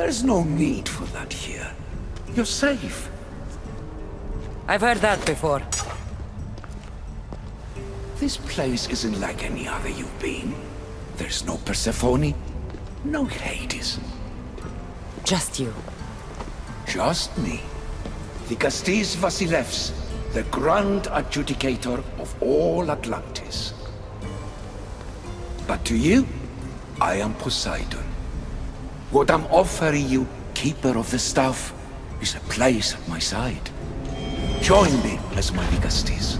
There's no need for that here. You're safe. I've heard that before. This place isn't like any other you've been. There's no Persephone, no Hades. Just you. Just me. The Kastis Vasilevs, the grand adjudicator of all Atlantis. But to you, I am Poseidon. What I'm offering you, Keeper of the Staff, is a place at my side. Join me as my Vikastis.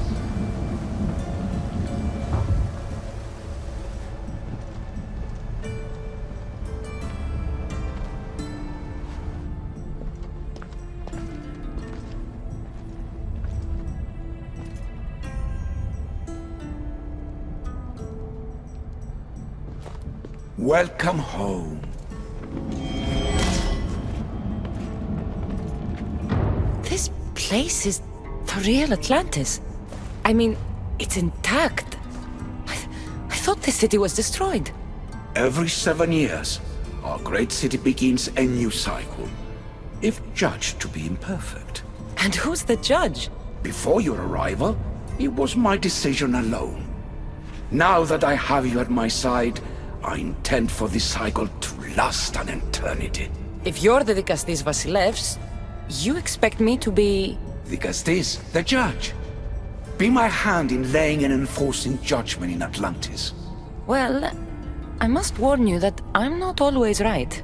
Welcome home. This place is the real Atlantis. I mean, it's intact. I thought the city was destroyed. Every 7 years, our great city begins a new cycle, if judged to be imperfect. And who's the judge? Before your arrival, it was my decision alone. Now that I have you at my side, I intend for this cycle to last an eternity. If you're the Vikastis Vasilevs, you expect me to be... Vikastis, the judge. Be my hand in laying and enforcing judgment in Atlantis. Well, I must warn you that I'm not always right.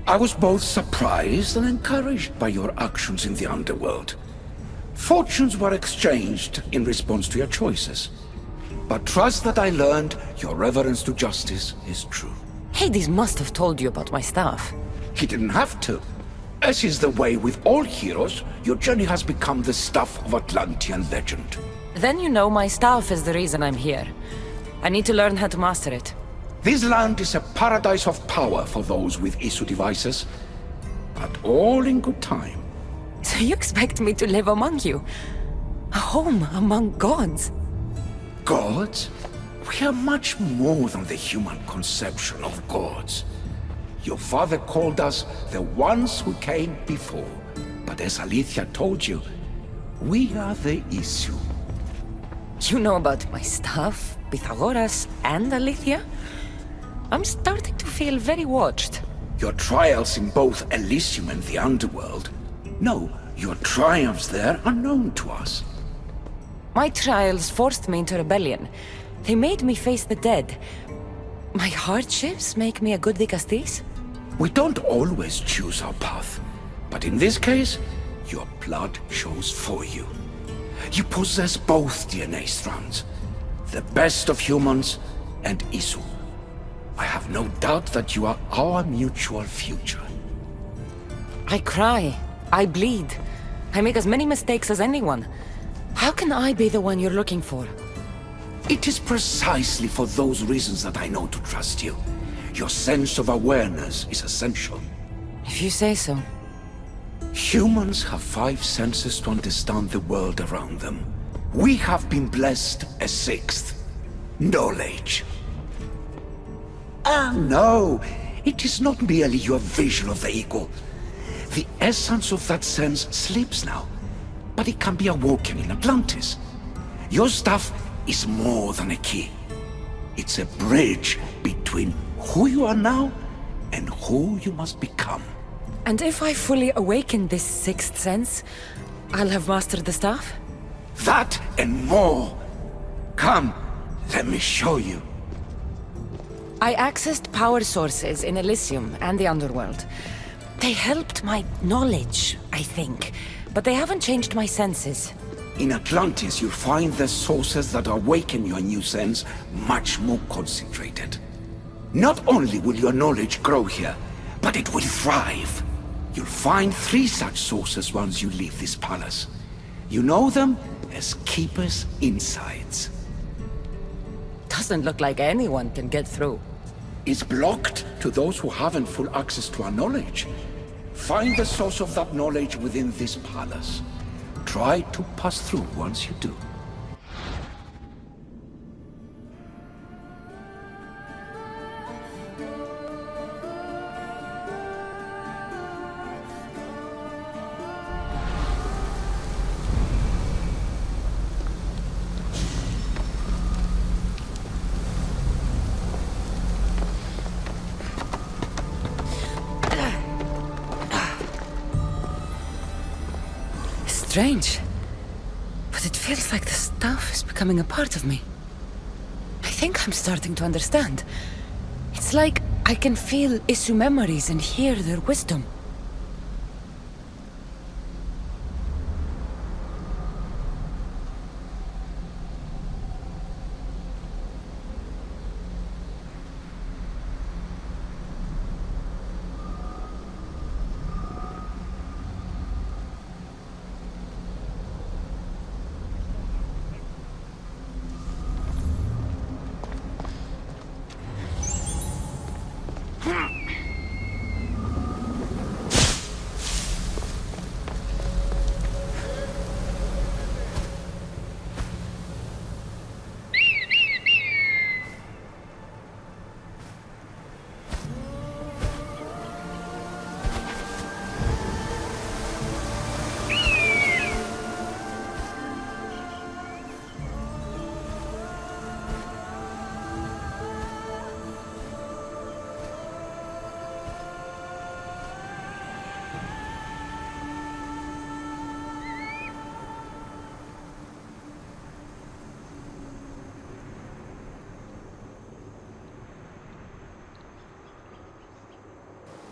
I was both surprised and encouraged by your actions in the underworld. Fortunes were exchanged in response to your choices. But trust that I learned your reverence to justice is true. Hades must have told you about my staff. He didn't have to. As is the way with all heroes, your journey has become the stuff of Atlantean legend. Then you know my staff is the reason I'm here. I need to learn how to master it. This land is a paradise of power for those with issue devices, but all in good time. So you expect me to live among you? A home among gods? Gods? We are much more than the human conception of gods. Your father called us the ones who came before. But as Aletheia told you, we are the issue. You know about my staff, Pythagoras, and Aletheia? I'm starting to feel very watched. Your trials in both Elysium and the underworld. No, your triumphs there are known to us. My trials forced me into rebellion. They made me face the dead. My hardships make me a good Vikastis? We don't always choose our path, but in this case, your blood shows for you. You possess both DNA strands, the best of humans and Isu. I have no doubt that you are our mutual future. I cry. I bleed. I make as many mistakes as anyone. How can I be the one you're looking for? It is precisely for those reasons that I know to trust you. Your sense of awareness is essential. If you say so. Humans have 5 senses to understand the world around them. We have been blessed a 6th. Knowledge. Ah, no. It is not merely your vision of the ego. The essence of that sense sleeps now. But it can be awoken in Atlantis. Your stuff is more than a key. It's a bridge between who you are now and who you must become. And if I fully awaken this 6th sense, I'll have mastered the staff? That and more. Come, let me show you. I accessed power sources in Elysium and the underworld. They helped my knowledge, I think, but they haven't changed my senses. In Atlantis, you'll find the sources that awaken your new sense much more concentrated. Not only will your knowledge grow here, but it will thrive. You'll find 3 such sources once you leave this palace. You know them as Keeper's Insights. Doesn't look like anyone can get through. It's blocked to those who haven't full access to our knowledge. Find the source of that knowledge within this palace. Try to pass through once you do. strange. But it feels like the stuff is becoming a part of me. I think I'm starting to understand. It's like I can feel Isu memories and hear their wisdom.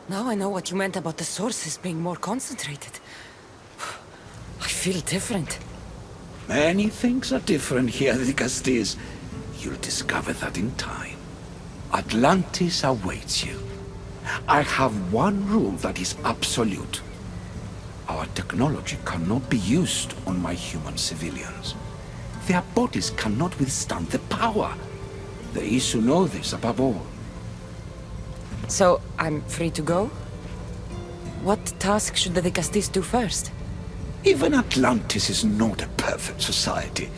Now I know what you meant about the sources being more concentrated. I feel different. Many things are different here, Dicastis. You'll discover that in time. Atlantis awaits you. I have one rule that is absolute. Our technology cannot be used on my human civilians. Their bodies cannot withstand the power. The Isu know this above all. So, I'm free to go? What task should the Dicastis do first? Even Atlantis is not a perfect society.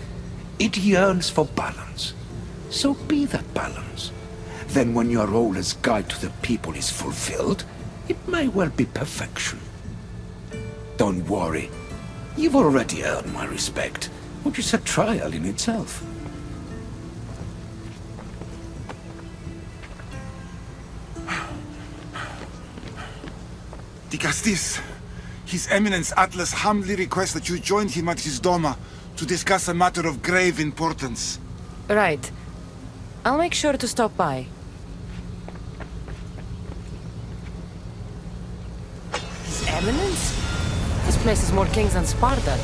It yearns for balance. So be that balance. Then when your role as guide to the people is fulfilled, it may well be perfection. Don't worry. You've already earned my respect, which is a trial in itself. Dicastis, His Eminence Atlas humbly requests that you join him at his Doma to discuss a matter of grave importance. Right. I'll make sure to stop by. His Eminence? This place is more kings than Sparta.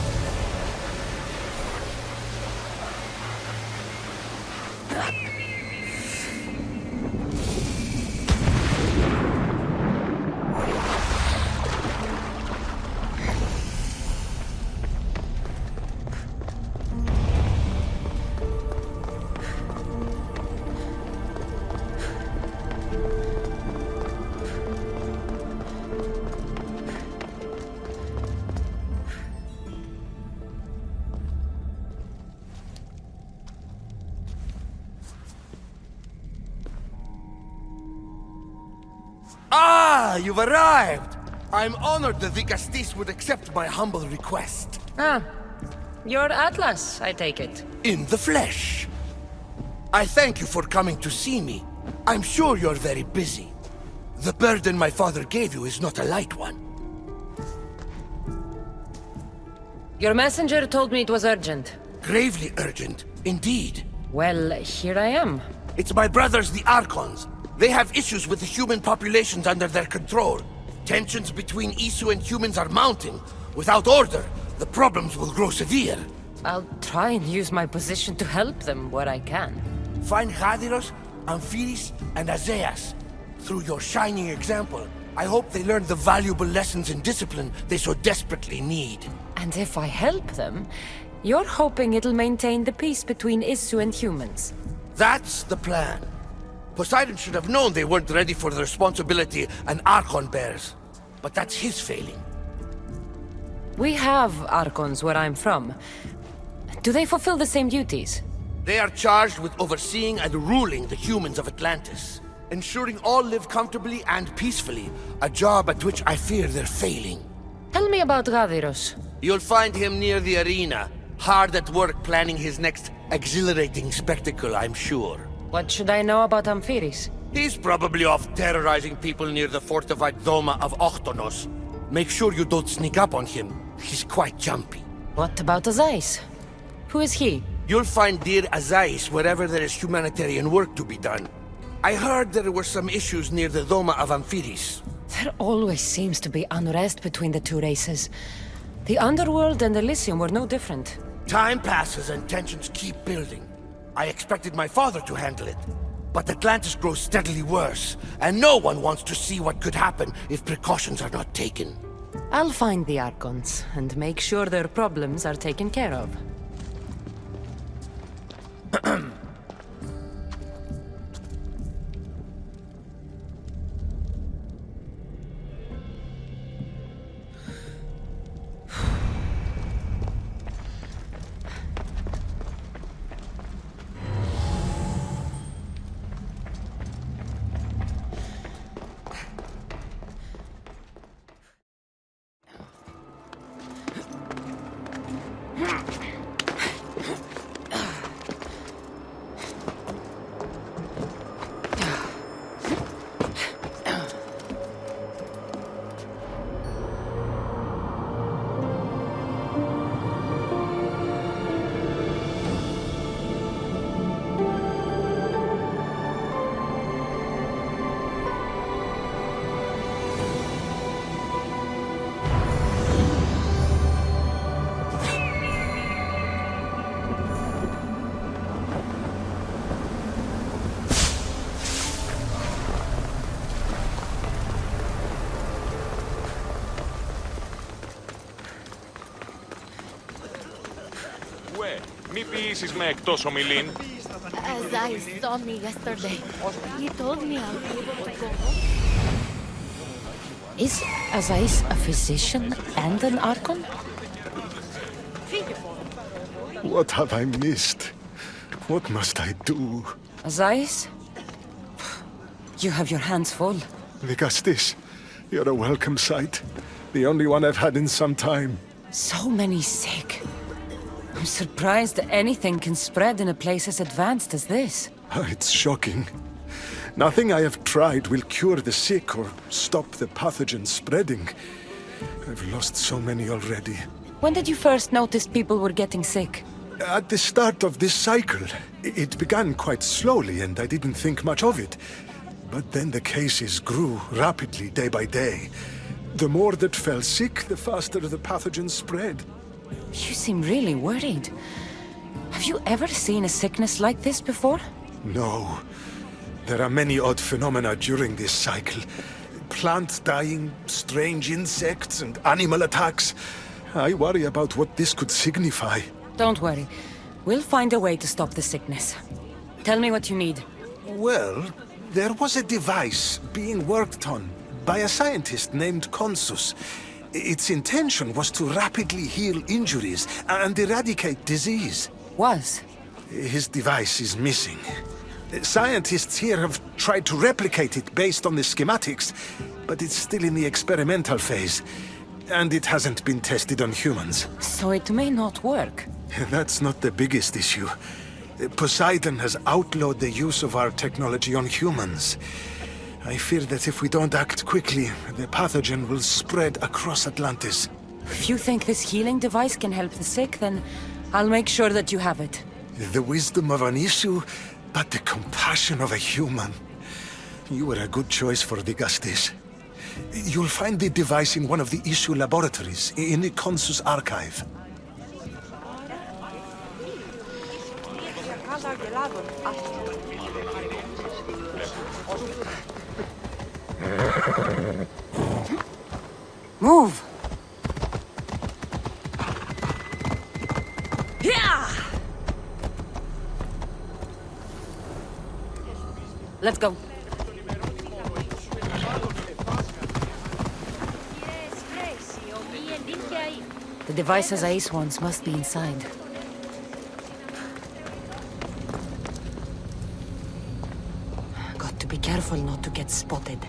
Ah, you've arrived! I'm honored the Dicastis would accept my humble request. Ah, you're Atlas, I take it. In the flesh. I thank you for coming to see me. I'm sure you're very busy. The burden my father gave you is not a light one. Your messenger told me it was urgent. Gravely urgent, indeed. Well, here I am. It's my brothers, the Archons. They have issues with the human populations under their control. Tensions between Isu and humans are mounting. Without order, the problems will grow severe. I'll try and use my position to help them where I can. Find Hadiros, Amphiris, and Azeas. Through your shining example, I hope they learn the valuable lessons in discipline they so desperately need. And if I help them, you're hoping it'll maintain the peace between Isu and humans. That's the plan. Poseidon should have known they weren't ready for the responsibility an Archon bears. But that's his failing. We have Archons where I'm from. Do they fulfill the same duties? They are charged with overseeing and ruling the humans of Atlantis. Ensuring all live comfortably and peacefully. A job at which I fear they're failing. Tell me about Gaviros. You'll find him near the arena. Hard at work planning his next exhilarating spectacle, I'm sure. What should I know about Amphiris? He's probably off terrorizing people near the fortified Doma of Ochtonos. Make sure you don't sneak up on him. He's quite jumpy. What about Azais? Who is he? You'll find dear Azais wherever there is humanitarian work to be done. I heard there were some issues near the Doma of Amphiris. There always seems to be unrest between the two races. The Underworld and Elysium were no different. Time passes and tensions keep building. I expected my father to handle it. But Atlantis grows steadily worse, and no one wants to see what could happen if precautions are not taken. I'll find the Archons and make sure their problems are taken care of. Μη ποιήσεις με εκτός ομιλήν. As I saw me yesterday, he told me I'll be able to go. Is Azais a physician and an Archon? What have I missed? What must I do? Azais? You have your hands full. Vigastis, you're a welcome sight. The only one I've had in some time. So many sick. I'm surprised that anything can spread in a place as advanced as this. It's shocking. Nothing I have tried will cure the sick or stop the pathogen spreading. I've lost so many already. When did you first notice people were getting sick? At the start of this cycle. It began quite slowly and I didn't think much of it. But then the cases grew rapidly day by day. The more that fell sick, the faster the pathogen spread. You seem really worried. Have you ever seen a sickness like this before? No. There are many odd phenomena during this cycle. Plants dying, strange insects, and animal attacks. I worry about what this could signify. Don't worry. We'll find a way to stop the sickness. Tell me what you need. Well, there was a device being worked on by a scientist named Consus. Its intention was to rapidly heal injuries and eradicate disease. Was? His device is missing. Scientists here have tried to replicate it based on the schematics, but it's still in the experimental phase, and it hasn't been tested on humans. So it may not work. That's not the biggest issue. Poseidon has outlawed the use of our technology on humans. I fear that if we don't act quickly, the pathogen will spread across Atlantis. If you think this healing device can help the sick, then I'll make sure that you have it. The wisdom of an issue, but the compassion of a human. You were a good choice for Vigastis. You'll find the device in one of the issue laboratories, in the Consus archive. Move! Yeah! Let's go. The device Azais wants must be inside. Got to be careful not to get spotted.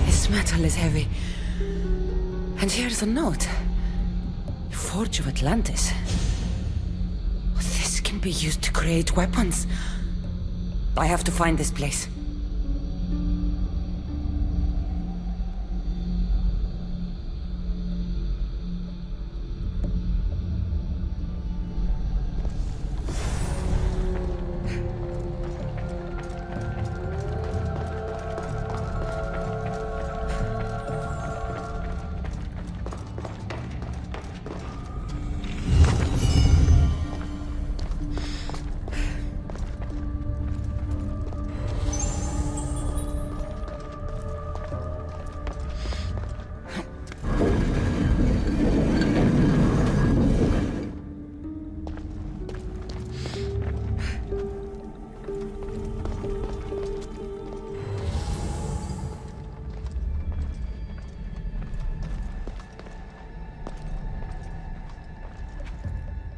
This metal is heavy. And here's a note. Forge of Atlantis. This can be used to create weapons. I have to find this place.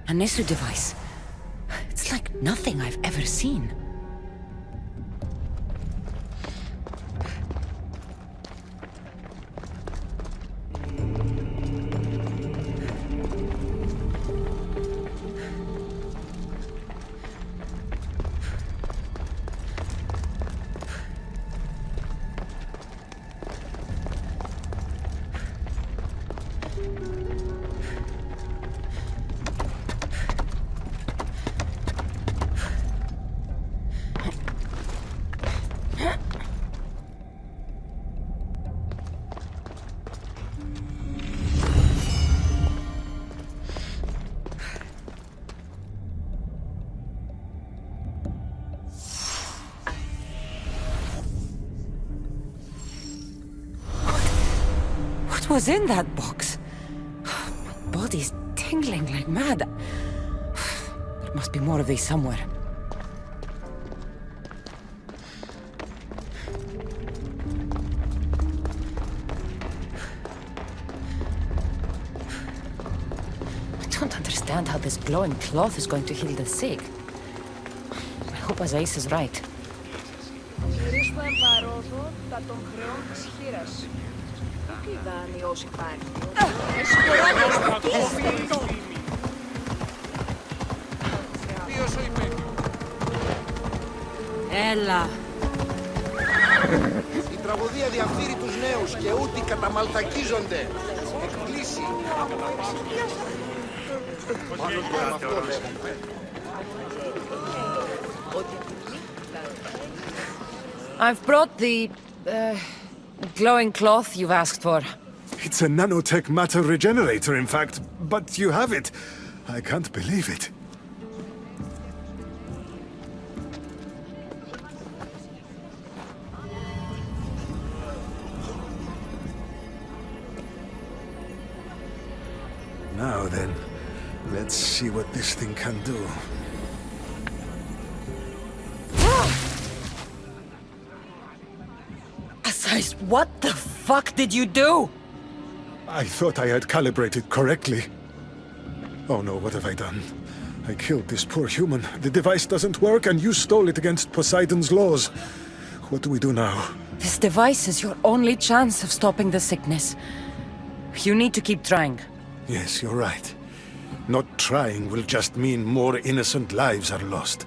A Nesu device. It's like nothing I've ever seen. What was in that box? My body's tingling like mad. There must be more of these somewhere. I don't understand how this glowing cloth is going to heal the sick. I hope Azais is right. Έλα. Η τραγωδία διαφθείρει τους νέους και ούτοι καταμαλτακίζονται. Εκπλήσει. I've brought the glowing cloth you've asked for. It's a nanotech matter regenerator, in fact, but you have it. I can't believe it. Now then, let's see what this thing can do. Asais, what the fuck did you do? I thought I had calibrated correctly. Oh no, what have I done? I killed this poor human. The device doesn't work, and you stole it against Poseidon's laws. What do we do now? This device is your only chance of stopping the sickness. You need to keep trying. Yes, you're right. Not trying will just mean more innocent lives are lost.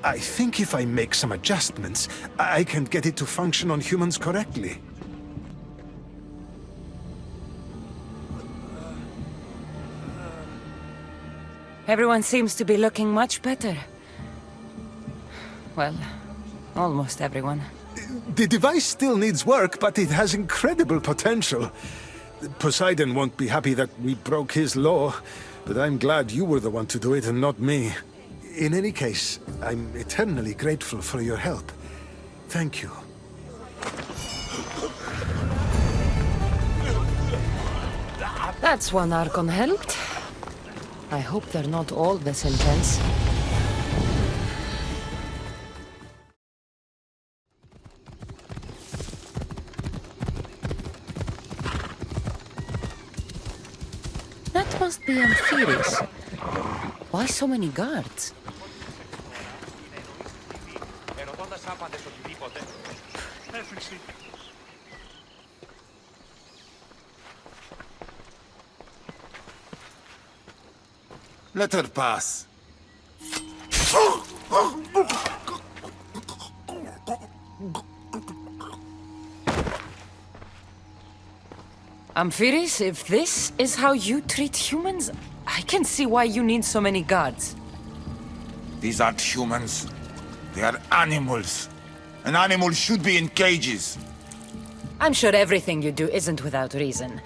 I think if I make some adjustments, I can get it to function on humans correctly. Everyone seems to be looking much better. Well, almost everyone. The device still needs work, but it has incredible potential. Poseidon won't be happy that we broke his law, but I'm glad you were the one to do it and not me. In any case, I'm eternally grateful for your help. Thank you. That's one Archon helped. I hope they're not all this intense. That must be Amphiris. Why so many guards? Let her pass. Amphiris, if this is how you treat humans, I can see why you need so many guards. These aren't humans. They are animals. An animal should be in cages. I'm sure everything you do isn't without reason.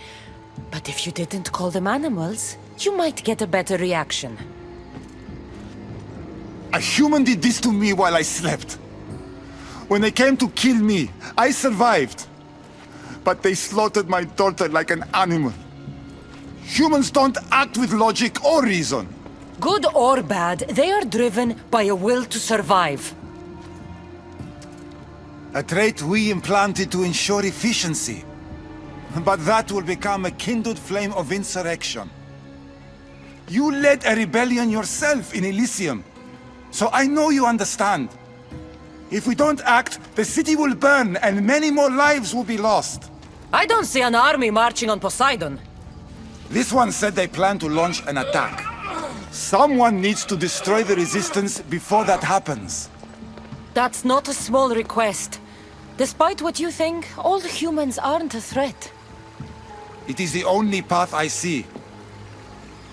But if you didn't call them animals, you might get a better reaction. A human did this to me while I slept. When they came to kill me, I survived. But they slaughtered my daughter like an animal. Humans don't act with logic or reason. Good or bad, they are driven by a will to survive. A trait we implanted to ensure efficiency. But that will become a kindled flame of insurrection. You led a rebellion yourself in Elysium. So I know you understand. If we don't act, the city will burn and many more lives will be lost. I don't see an army marching on Poseidon. This one said they plan to launch an attack. Someone needs to destroy the resistance before that happens. That's not a small request. Despite what you think, all humans aren't a threat. It is the only path I see.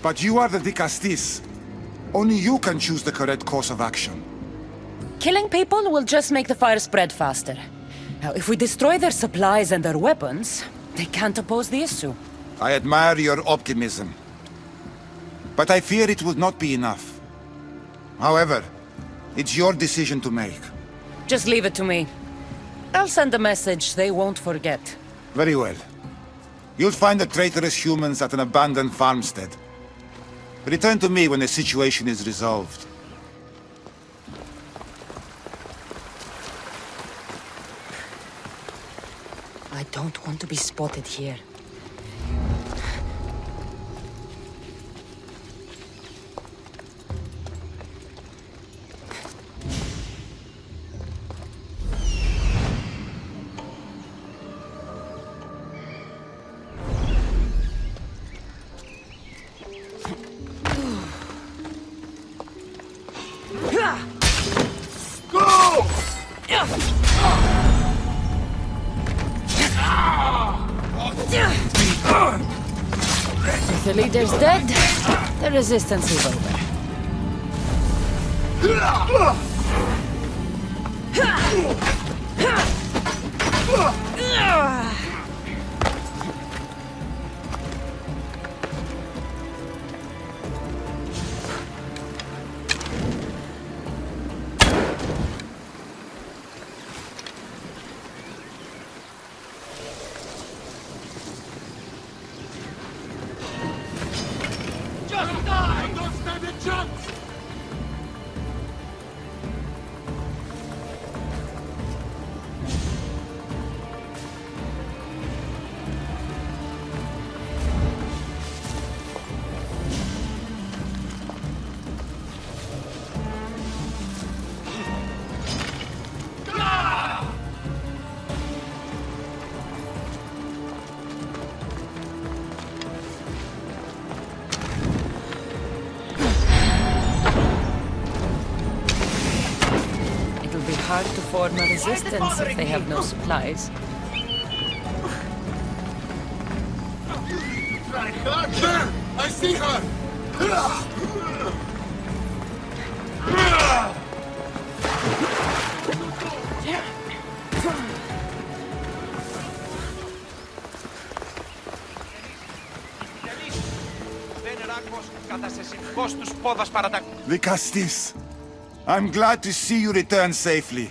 But you are the Dicastis. Only you can choose the correct course of action. Killing people will just make the fire spread faster. Now, if we destroy their supplies and their weapons, they can't oppose the issue. I admire your optimism. But I fear it will not be enough. However, it's your decision to make. Just leave it to me. I'll send a message they won't forget. Very well. You'll find the traitorous humans at an abandoned farmstead. Return to me when the situation is resolved. I don't want to be spotted here. If the leader's dead, the resistance is over. hard to form a resistance if they have no supplies. There! I see her! Vicastis, I'm glad to see you return safely.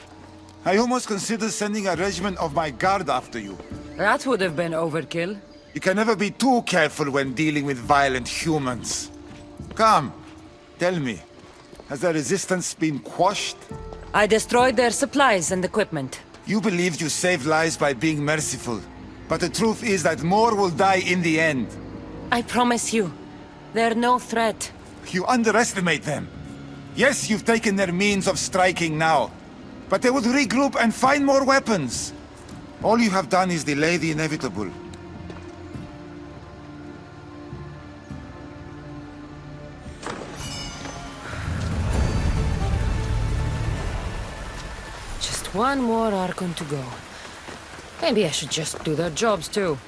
I almost considered sending a regiment of my guard after you. That would have been overkill. You can never be too careful when dealing with violent humans. Come, tell me, has the resistance been quashed? I destroyed their supplies and equipment. You believed you saved lives by being merciful, but the truth is that more will die in the end. I promise you, they're no threat. You underestimate them. Yes, you've taken their means of striking now, but they would regroup and find more weapons. All you have done is delay the inevitable. Just one more Archon to go. Maybe I should just do their jobs too.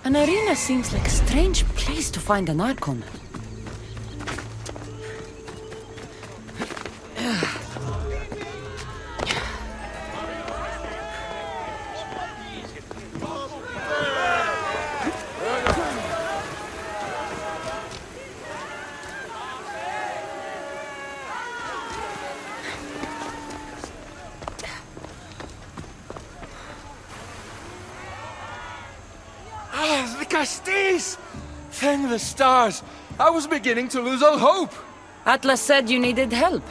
An arena seems like a strange place to find an Archon. Castis! Thank the stars! I was beginning to lose all hope! Atlas said you needed help.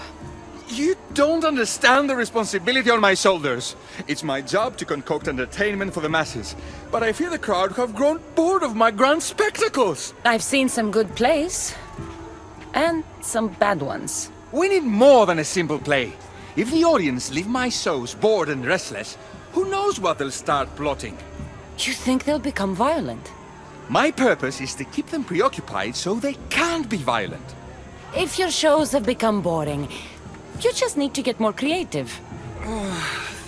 You don't understand the responsibility on my shoulders. It's my job to concoct entertainment for the masses, but I fear the crowd have grown bored of my grand spectacles! I've seen some good plays. And some bad ones. We need more than a simple play. If the audience leave my shows bored and restless, who knows what they'll start plotting? You think they'll become violent? My purpose is to keep them preoccupied so they can't be violent. If your shows have become boring, you just need to get more creative.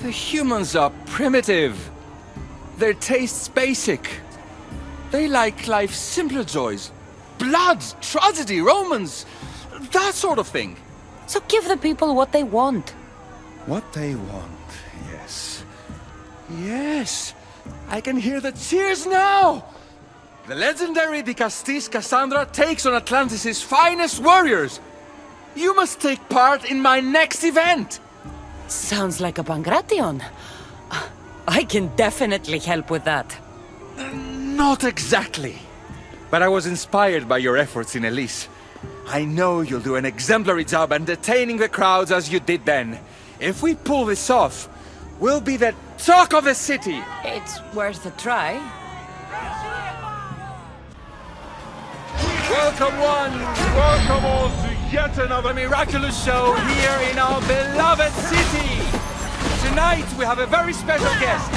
The humans are primitive. Their tastes basic. They like life's simpler joys. Blood, tragedy, romance, that sort of thing. So give the people what they want. What they want, yes. Yes, I can hear the cheers now! The legendary Vicastis Kassandra takes on Atlantis' finest warriors! You must take part in my next event! Sounds like a Pangration. I can definitely help with that. Not exactly. But I was inspired by your efforts in Elise. I know you'll do an exemplary job entertaining the crowds as you did then. If we pull this off, we'll be the talk of the city! It's worth a try. Welcome one, welcome all to yet another miraculous show here in our beloved city! Tonight we have a very special guest.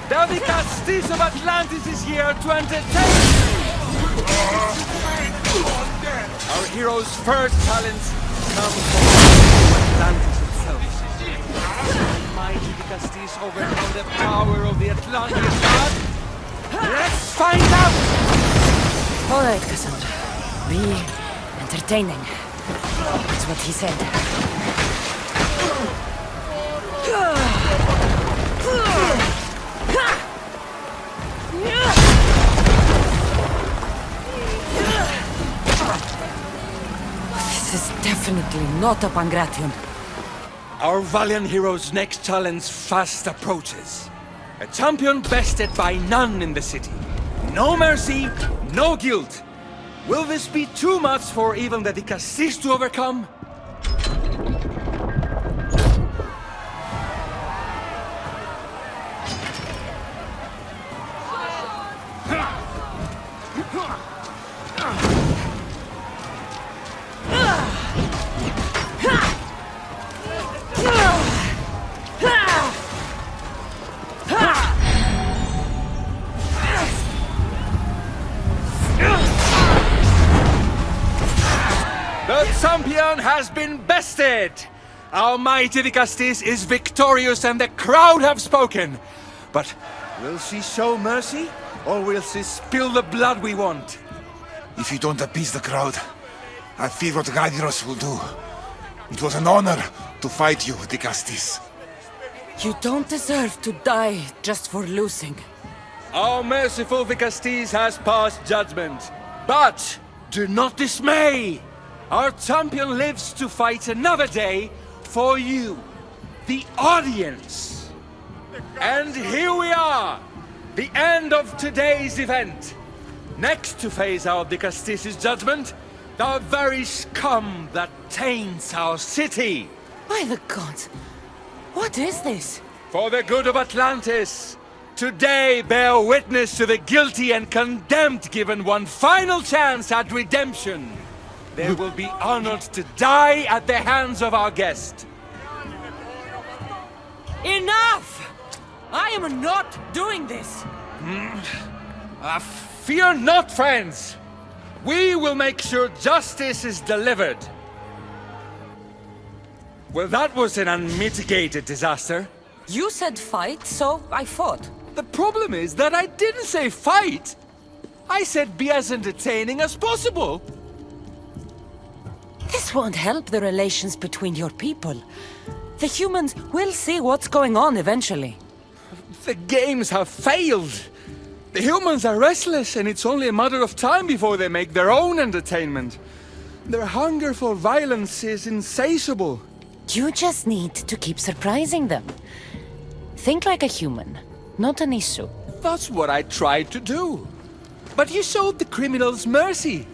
The Vicastis of Atlantis is here to entertain you! Our hero's first talents come from Atlantis itself. The mighty Vicastis overcome the power of the Atlantean god. Let's find out! All right, Kassandra. Be entertaining. That's what he said. Definitely not a Pangration. Our valiant hero's next challenge fast approaches. A champion bested by none in the city. No mercy, no guilt. Will this be too much for even the Dicastis to overcome? The champion has been bested! Our mighty Dicastis is victorious and the crowd have spoken. But will she show mercy? Or will she spill the blood we want? If you don't appease the crowd, I fear what Gaidiros will do. It was an honor to fight you, Dicastis. You don't deserve to die just for losing. Our merciful Dicastis has passed judgment. But do not dismay! Our champion lives to fight another day for you, the audience. And here we are, the end of today's event. Next to face our Dicastis' judgment, the very scum that taints our city. By the gods, what is this? For the good of Atlantis, today bear witness to the guilty and condemned given one final chance at redemption. They will be honored to die at the hands of our guest. Enough! I am not doing this! Fear not, friends! We will make sure justice is delivered. Well, that was an unmitigated disaster. You said fight, so I fought. The problem is that I didn't say fight. I said be as entertaining as possible. This won't help the relations between your people. The humans will see what's going on eventually. The games have failed. The humans are restless, and it's only a matter of time before they make their own entertainment. Their hunger for violence is insatiable. You just need to keep surprising them. Think like a human, not an issue. That's what I tried to do. But you showed the criminals mercy,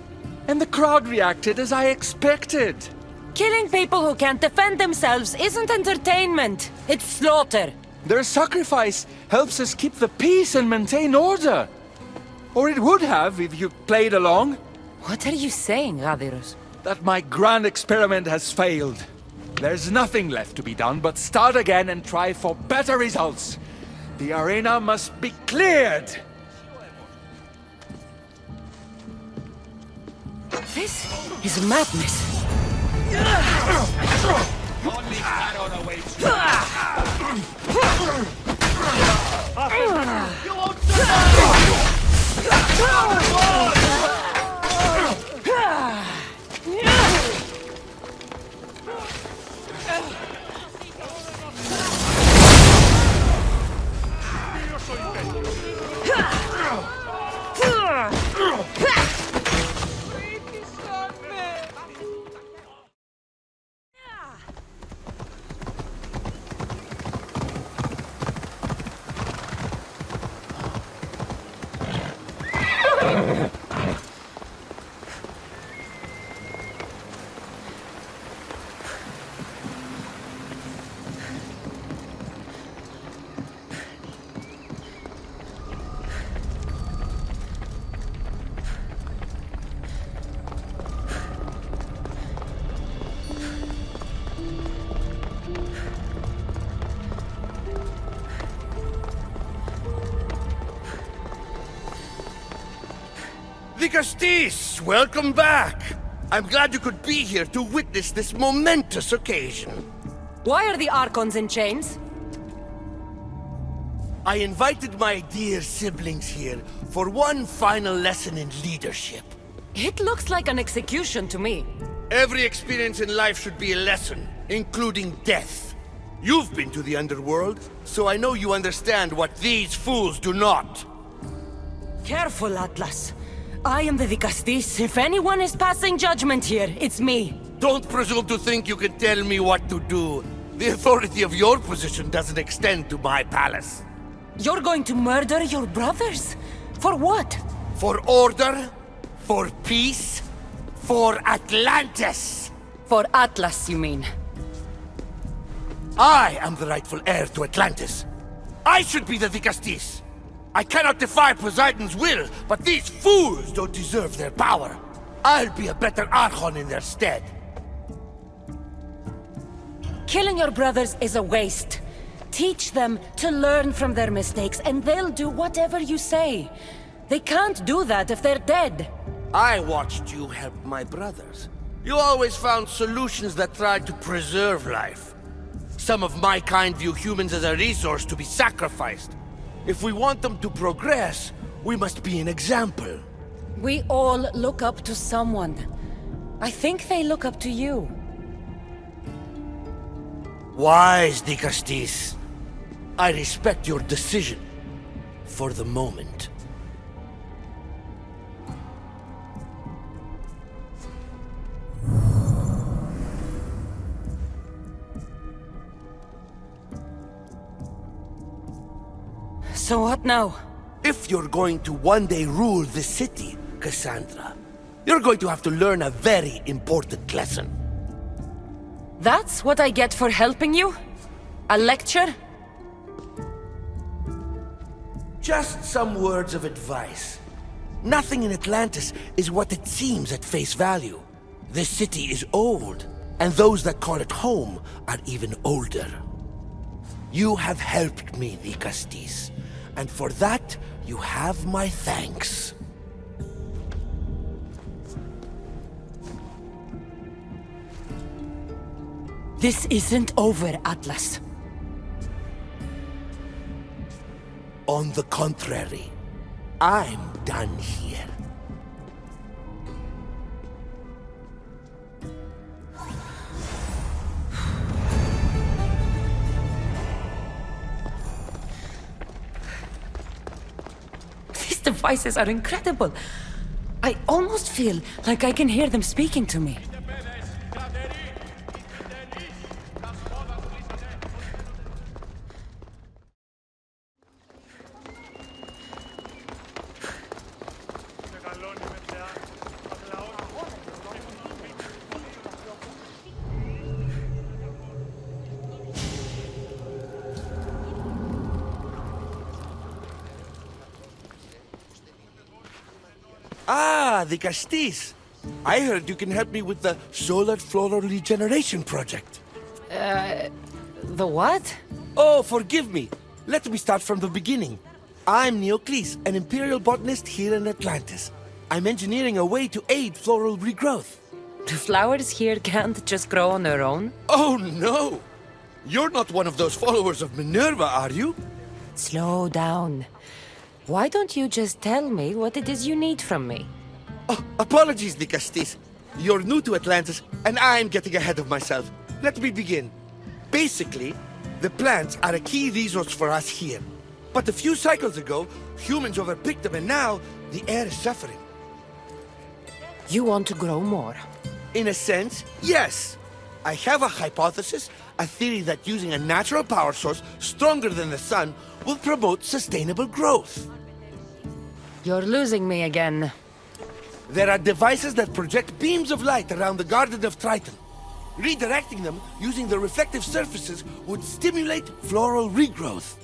and the crowd reacted as I expected. Killing people who can't defend themselves isn't entertainment. It's slaughter. Their sacrifice helps us keep the peace and maintain order. Or it would have if you played along. What are you saying, Gadiros? That my grand experiment has failed. There's nothing left to be done but start again and try for better results. The arena must be cleared. This is madness. Only shadow awaits you. You won't survive! Dicastis, welcome back. I'm glad you could be here to witness this momentous occasion. Why are the Archons in chains? I invited my dear siblings here for one final lesson in leadership. It looks like an execution to me. Every experience in life should be a lesson, including death. You've been to the underworld, so I know you understand what these fools do not. Careful, Atlas. I am the Dicastis. If anyone is passing judgment here, it's me. Don't presume to think you can tell me what to do. The authority of your position doesn't extend to my palace. You're going to murder your brothers? For what? For order, for peace, for Atlantis. For Atlas, you mean? I am the rightful heir to Atlantis. I should be the Dicastis. I cannot defy Poseidon's will, but these fools don't deserve their power. I'll be a better Archon in their stead. Killing your brothers is a waste. Teach them to learn from their mistakes, and they'll do whatever you say. They can't do that if they're dead. I watched you help my brothers. You always found solutions that tried to preserve life. Some of my kind view humans as a resource to be sacrificed. If we want them to progress, we must be an example. We all look up to someone. I think they look up to you. Wise, Dicastis. I respect your decision. For the moment. So what now? If you're going to one day rule the city, Kassandra, you're going to have to learn a very important lesson. That's what I get for helping you? A lecture? Just some words of advice. Nothing in Atlantis is what it seems at face value. This city is old, and those that call it home are even older. You have helped me, Dicastis, and for that, you have my thanks. This isn't over, Atlas. On the contrary, I'm done here. These devices are incredible. I almost feel like I can hear them speaking to me. Ah, Dicastis. I heard you can help me with the solar floral regeneration project. The what? Oh, forgive me. Let me start from the beginning. I'm Neocles, an imperial botanist here in Atlantis. I'm engineering a way to aid floral regrowth. The flowers here can't just grow on their own? Oh, no! You're not one of those followers of Minerva, are you? Slow down. Why don't you just tell me what it is you need from me? Oh, apologies, Dicastis. You're new to Atlantis, and I'm getting ahead of myself. Let me begin. Basically, the plants are a key resource for us here. But a few cycles ago, humans overpicked them, and now the air is suffering. You want to grow more? In a sense, yes. I have a hypothesis, a theory that using a natural power source stronger than the sun will promote sustainable growth. You're losing me again. There are devices that project beams of light around the Garden of Triton. Redirecting them using the reflective surfaces would stimulate floral regrowth.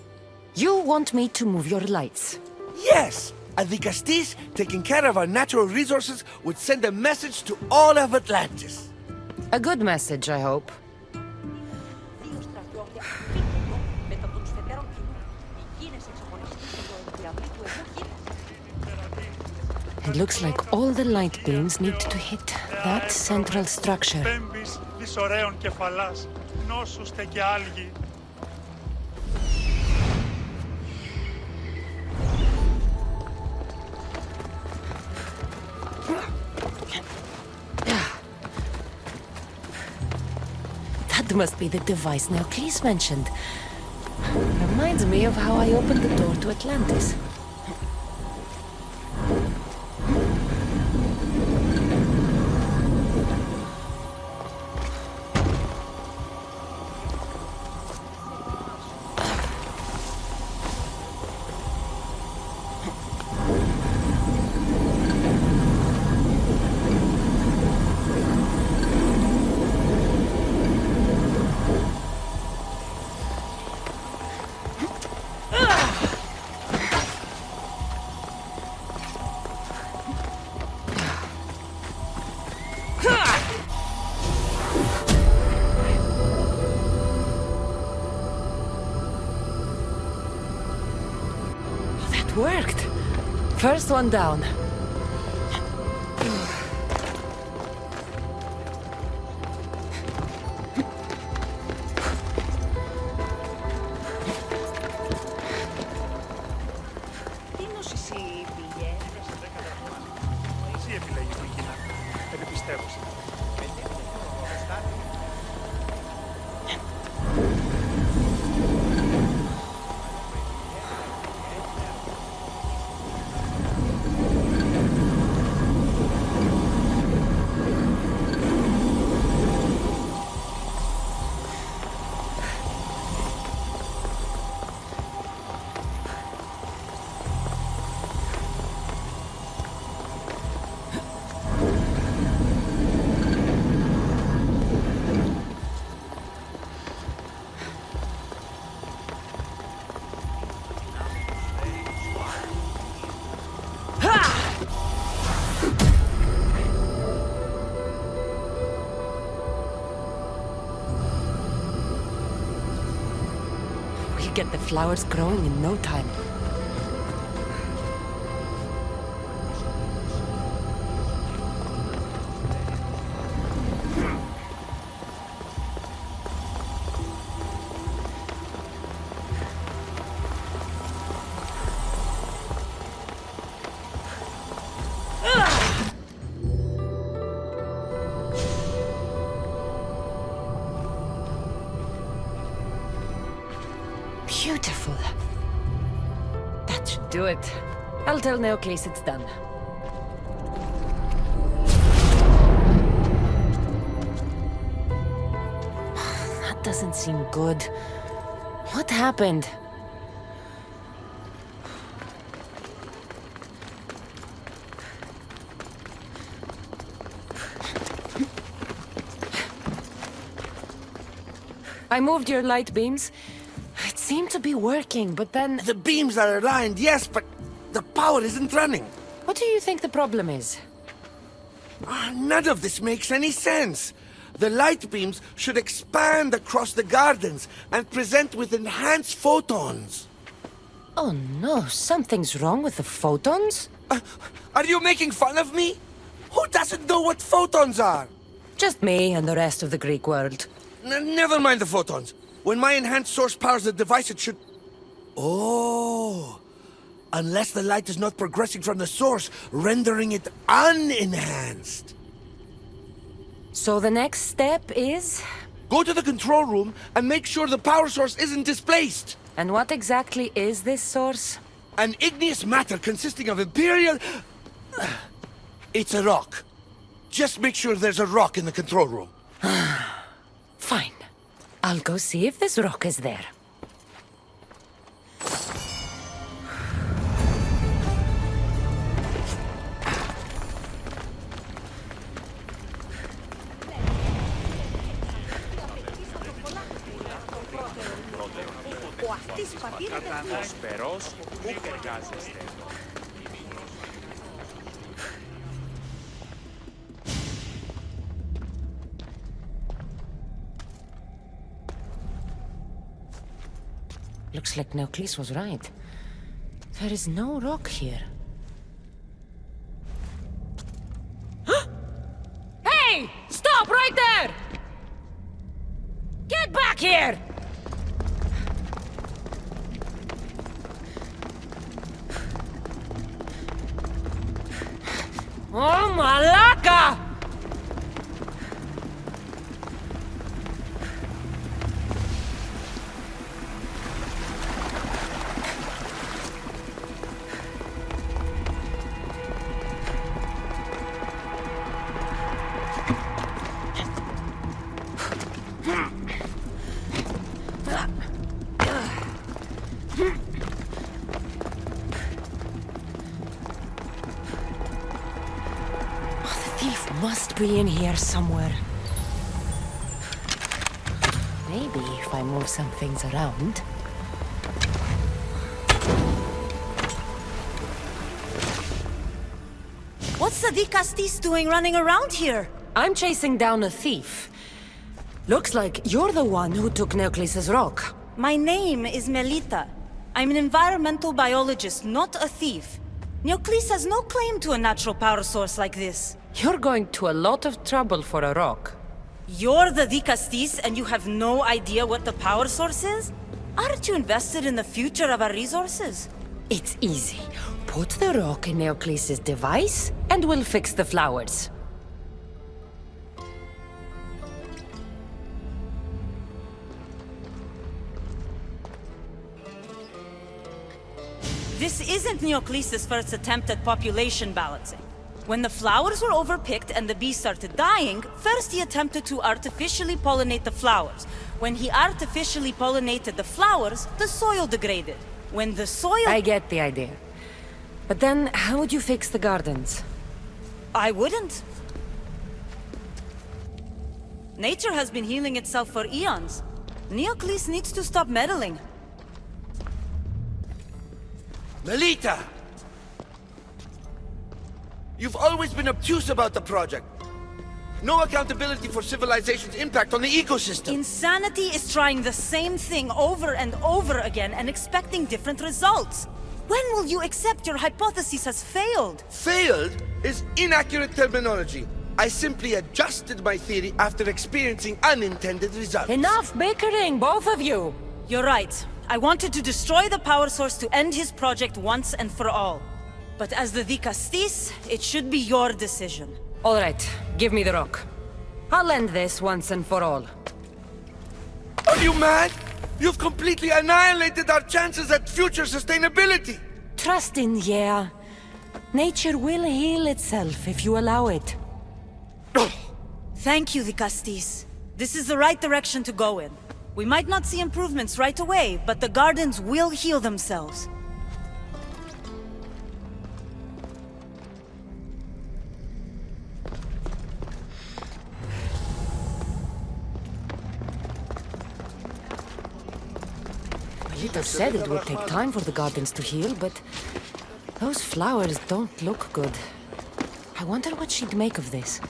You want me to move your lights? Yes! And the Dicastis, taking care of our natural resources, would send a message to all of Atlantis. A good message, I hope. It looks like all the light beams need to hit that central structure. That must be the device Neocles mentioned. Reminds me of how I opened the door to Atlantis. First one down. Get the flowers growing in no time. Beautiful. That should do it. I'll tell Neocles it's done. That doesn't seem good. What happened? I moved your light beams. It seemed to be working, but then... The beams are aligned, yes, but the power isn't running. What do you think the problem is? None of this makes any sense. The light beams should expand across the gardens and present with enhanced photons. Oh no, something's wrong with the photons? Are you making fun of me? Who doesn't know what photons are? Just me and the rest of the Greek world. Never mind the photons. When my enhanced source powers the device, it should... Oh! Unless the light is not progressing from the source, rendering it unenhanced. So the next step is... Go to the control room and make sure the power source isn't displaced. And what exactly is this source? An igneous matter consisting of Imperial... It's a rock. Just make sure there's a rock in the control room. Fine. I'll go see if this rock is there. Looks like Neocles was right. There is no rock here. Hey! Stop right there! Get back here! Oh, Malaka! Must be in here somewhere. Maybe if I move some things around. What's the Dikastis doing running around here? I'm chasing down a thief. Looks like you're the one who took Neocles' rock. My name is Melita. I'm an environmental biologist, not a thief. Neoclis has no claim to a natural power source like this. You're going to a lot of trouble for a rock. You're the Dicastis and you have no idea what the power source is? Aren't you invested in the future of our resources? It's easy. Put the rock in Neoclis' device, and we'll fix the flowers. This isn't Neoclis' first attempt at population balancing. When the flowers were overpicked and the bees started dying, first he attempted to artificially pollinate the flowers. When he artificially pollinated the flowers, the soil degraded. When the soil... I get the idea. But then, how would you fix the gardens? I wouldn't. Nature has been healing itself for eons. Neoclis needs to stop meddling. Melita! You've always been obtuse about the project. No accountability for civilization's impact on the ecosystem. Insanity is trying the same thing over and over again and expecting different results. When will you accept your hypothesis has failed? Failed is inaccurate terminology. I simply adjusted my theory after experiencing unintended results. Enough bickering, both of you! You're right. I wanted to destroy the power source to end his project once and for all. But as the Dicastis, it should be your decision. All right, give me the rock. I'll end this once and for all. Are you mad? You've completely annihilated our chances at future sustainability! Trust in yeah. Nature will heal itself if you allow it. Thank you, Dicastis. This is the right direction to go in. We might not see improvements right away, but the gardens will heal themselves. Melita said it would take time for the gardens to heal, but those flowers don't look good. I wonder what she'd make of this.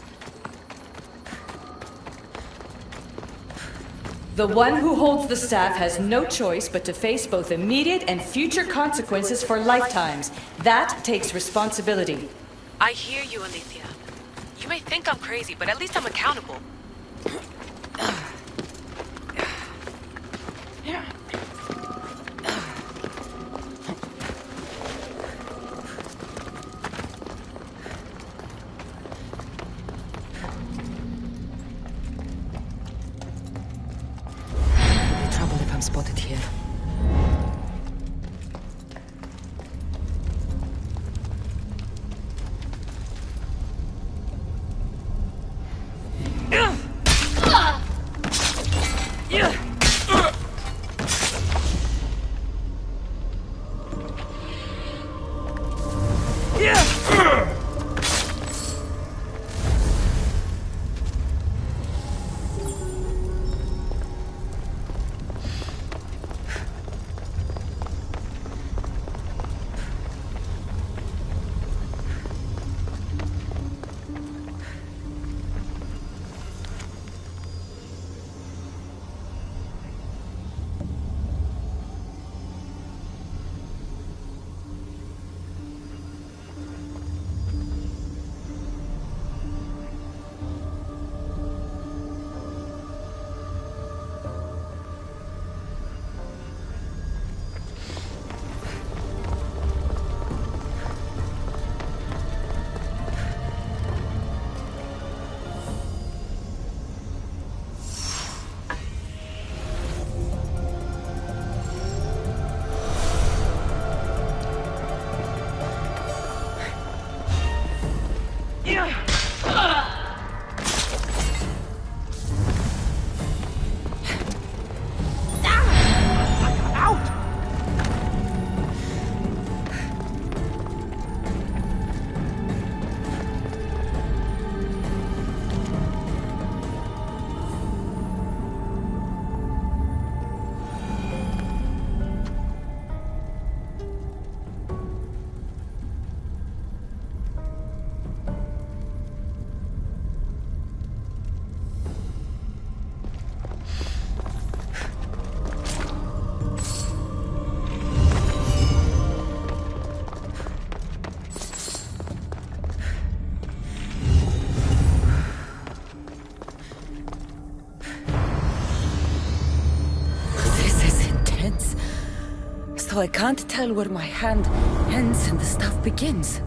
The one who holds the staff has no choice but to face both immediate and future consequences for lifetimes. That takes responsibility. I hear you, Aletheia. You may think I'm crazy, but at least I'm accountable. Spotted here. though I can't tell where my hand ends and the stuff begins.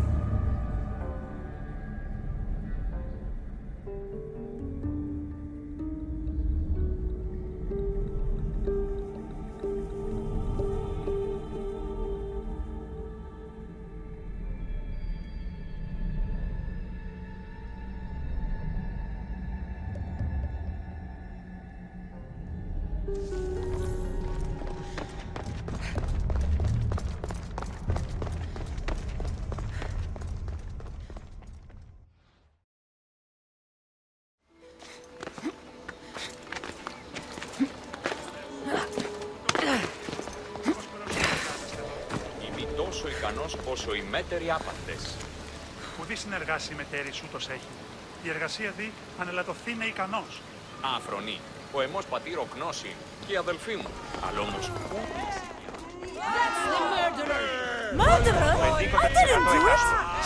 Όσο οι μέτεροι άπαντες. Ουδή συνεργάσει με τέρης ούτως έχει. Η εργασία δι ανελατωθεί με ικανός. Αφρονή, ο εμός πατήρ γνώση και οι αδελφοί μου. Αλλά όμως Murderer? I didn't do it!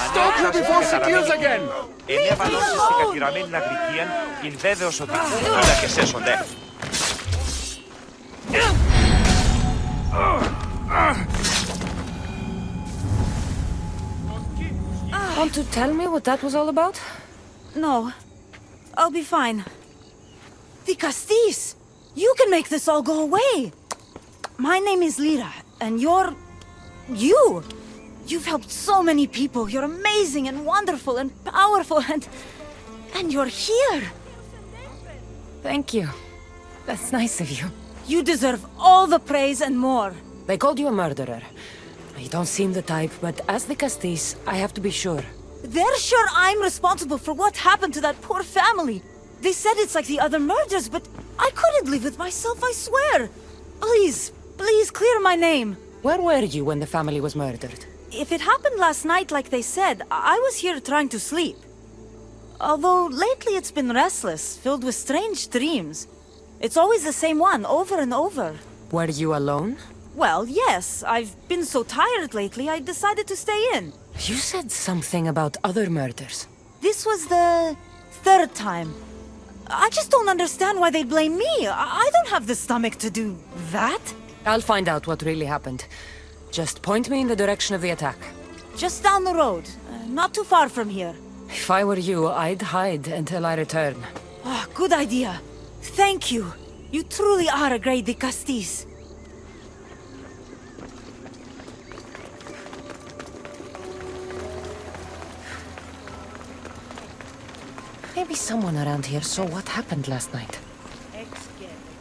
Stop her before she kills again! Εννέα βαλώσεις στην κατηραμένη Αγγλικία είναι βέβαιος ότι όλα και σέσονται. Want to tell me what that was all about? No. I'll be fine. The Castis! You can make this all go away! My name is Lyra, and you're... you! You've helped so many people. You're amazing and wonderful and powerful and you're here! Thank you. That's nice of you. You deserve all the praise and more. They called you a murderer. You don't seem the type, but as the Castis, I have to be sure. They're sure I'm responsible for what happened to that poor family. They said it's like the other murders, but I couldn't live with myself, I swear. Please, please clear my name. Where were you when the family was murdered? If it happened last night like they said, I was here trying to sleep. Although lately it's been restless, filled with strange dreams. It's always the same one, over and over. Were you alone? Well, yes. I've been so tired lately, I decided to stay in. You said something about other murders. This was the third time. I just don't understand why they blame me. I don't have the stomach to do that. I'll find out what really happened. Just point me in the direction of the attack. Just down the road. Not too far from here. If I were you, I'd hide until I return. Oh, good idea. Thank you. You truly are a great Castis. Maybe someone around here saw what happened last night.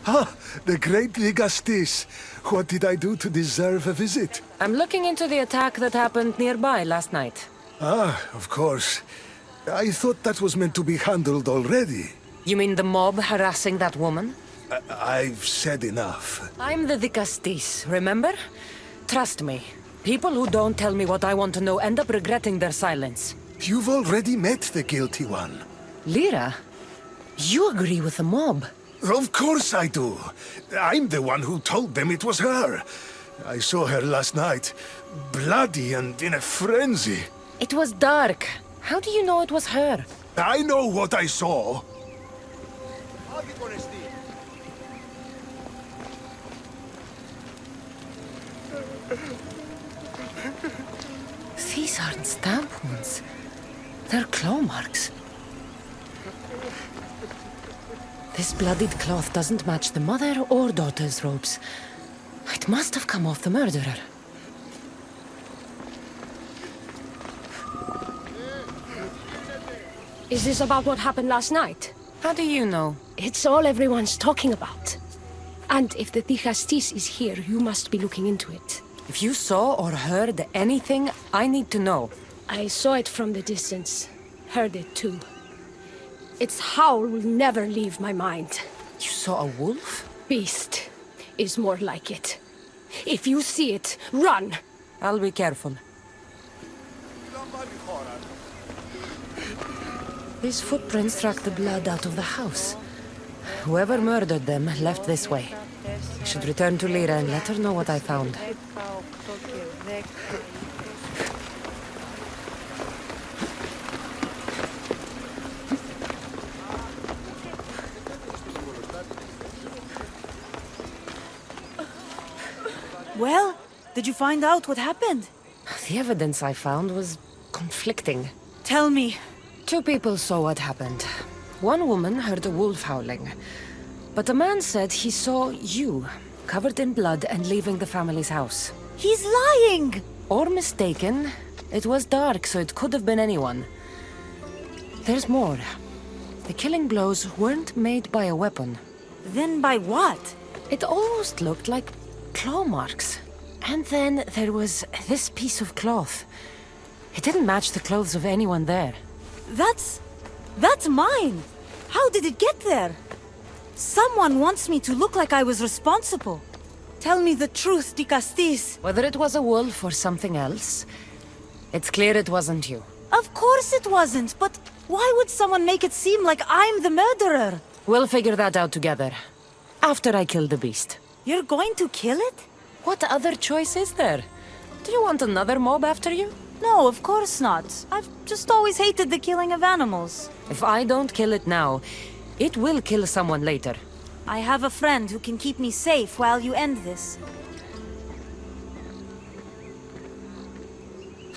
Ah, the great Ligastis. What did I do to deserve a visit? I'm looking into the attack that happened nearby last night. Ah, of course. I thought that was meant to be handled already. You mean the mob harassing that woman? I've said enough. I'm the Dicastis, remember? Trust me. People who don't tell me what I want to know end up regretting their silence. You've already met the guilty one. Lyra, you agree with the mob? Of course I do. I'm the one who told them it was her. I saw her last night, bloody and in a frenzy. It was dark. How do you know it was her? I know what I saw. These aren't stamp wounds. They're claw marks. This bloodied cloth doesn't match the mother or daughter's robes. It must have come off the murderer. Is this about what happened last night? How do you know? It's all everyone's talking about. And if the Dicastis is here, you must be looking into it. If you saw or heard anything, I need to know. I saw it from the distance. Heard it too. Its howl will never leave my mind. You saw a wolf? Beast is more like it. If you see it, run! I'll be careful. These footprints track the blood out of the house. Whoever murdered them left this way. I should return to Lyra and let her know what I found. Well, Did you find out what happened? The evidence I found was conflicting. Tell me. 2 people saw what happened. One woman heard a wolf howling, but a man said he saw you, covered in blood and leaving the family's house. He's lying! Or mistaken. It was dark, so it could have been anyone. There's more. The killing blows weren't made by a weapon. Then by what? It almost looked like claw marks. And then there was this piece of cloth. It didn't match the clothes of anyone there. That's mine! How did it get there? Someone wants me to look like I was responsible. Tell me the truth, Di Castis. Whether it was a wolf or something else, it's clear it wasn't you. Of course it wasn't, but why would someone make it seem like I'm the murderer? We'll figure that out together. After I kill the beast. You're going to kill it? What other choice is there? Do you want another mob after you? No, of course not. I've just always hated the killing of animals. If I don't kill it now, it will kill someone later. I have a friend who can keep me safe while you end this.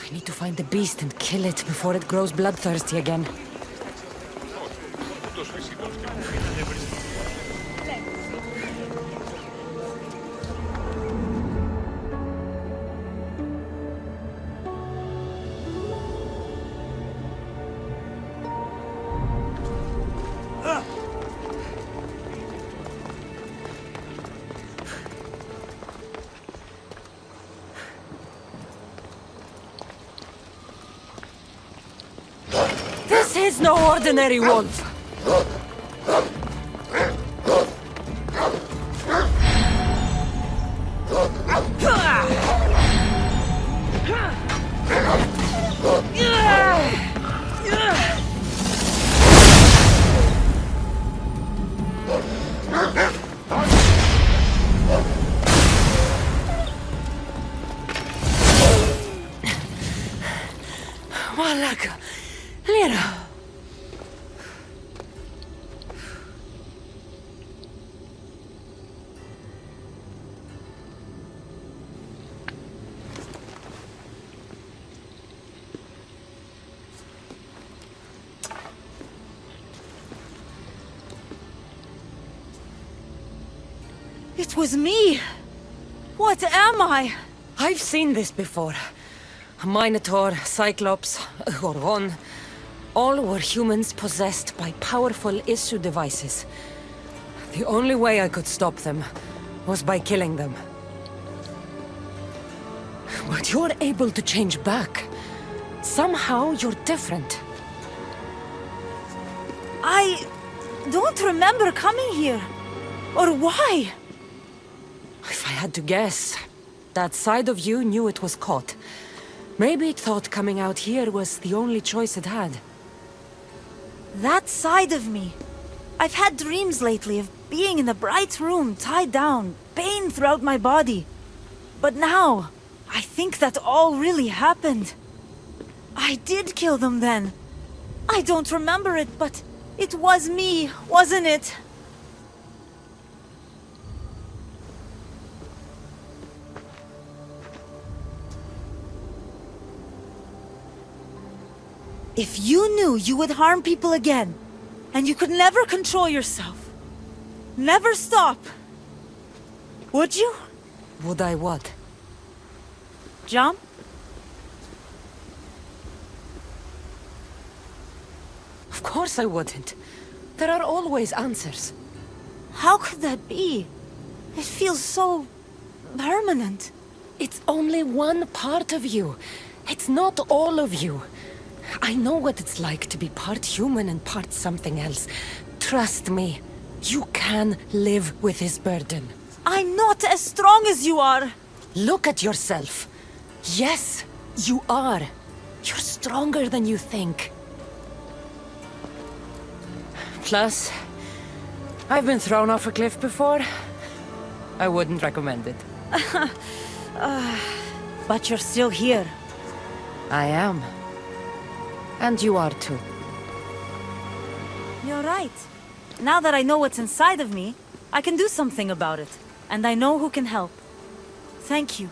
I need to find the beast and kill it before it grows bloodthirsty again. This is no ordinary wolf! Malaka! Lira! It was me! What am I? I've seen this before. A Minotaur, Cyclops, a Gorgon. All were humans possessed by powerful issue devices. The only way I could stop them was by killing them. But you're able to change back. Somehow you're different. I don't remember coming here. Or why? If I had to guess, that side of you knew it was caught. Maybe it thought coming out here was the only choice it had. That side of me. I've had dreams lately of being in a bright room, tied down, pain throughout my body. But now, I think that all really happened. I did kill them then. I don't remember it, but it was me, wasn't it? If you knew you would harm people again, and you could never control yourself, never stop, would you? Would I what? Jump? Of course I wouldn't. There are always answers. How could that be? It feels so permanent. It's only one part of you. It's not all of you. I know what it's like to be part human and part something else. Trust me, you can live with this burden. I'm not as strong as you are. Look at yourself. Yes, you are. You're stronger than you think. Plus, I've been thrown off a cliff before. I wouldn't recommend it. But you're still here. I am. And you are too. You're right. Now that I know what's inside of me, I can do something about it. And I know who can help. Thank you.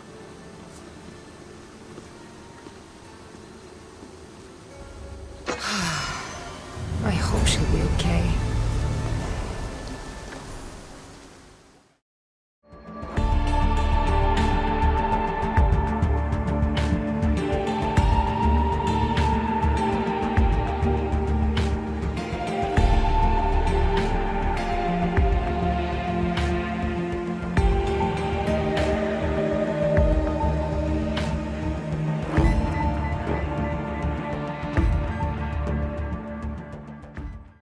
hope she'll be okay.